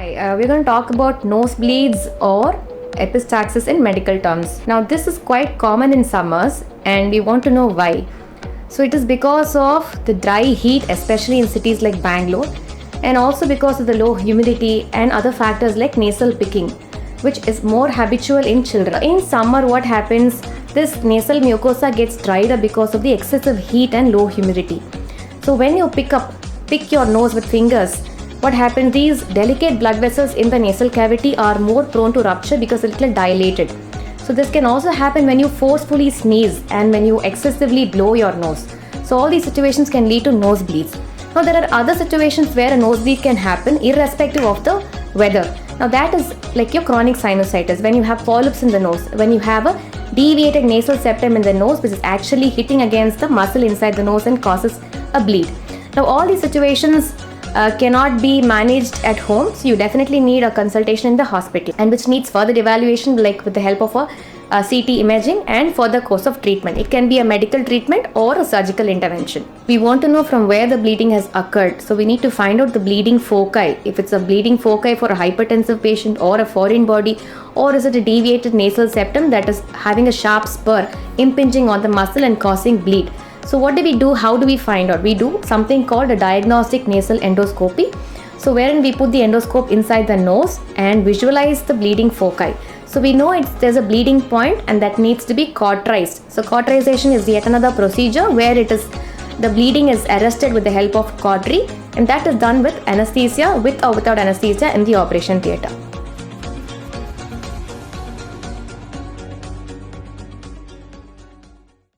Hi, we're going to talk about nosebleeds or epistaxis in medical terms. Now, this is quite common in summers and we want to know why. So, it is because of the dry heat, especially in cities like Bangalore, and also because of the low humidity and other factors like nasal picking, which is more habitual in children. In summer, what happens? This nasal mucosa gets dried up because of the excessive heat and low humidity. So, when you pick your nose with fingers, what happens, these delicate blood vessels in the nasal cavity are more prone to rupture because it's little dilated. So this can also happen when you forcefully sneeze and when you excessively blow your nose. So all these situations can lead to nosebleeds. Now there are other situations where a nosebleed can happen irrespective of the weather. Now that is like your chronic sinusitis, when you have polyps in the nose, when you have a deviated nasal septum in the nose which is actually hitting against the muscle inside the nose and causes a bleed. Now all these situations cannot be managed at home, so you definitely need a consultation in the hospital, and which needs further evaluation like with the help of a CT imaging and further course of treatment. It can be a medical treatment or a surgical intervention. We want to know from where the bleeding has occurred, so we need to find out the bleeding foci. If it's a bleeding foci for a hypertensive patient or a foreign body, or is it a deviated nasal septum that is having a sharp spur impinging on the muscle and causing bleed. So what do we do? How do we find out? We do something called a diagnostic nasal endoscopy. So wherein we put the endoscope inside the nose and visualize the bleeding foci. So we know there's a bleeding point and that needs to be cauterized. So cauterization is yet another procedure where the bleeding is arrested with the help of cautery, and that is done with anesthesia, with or without anesthesia in the operation theatre.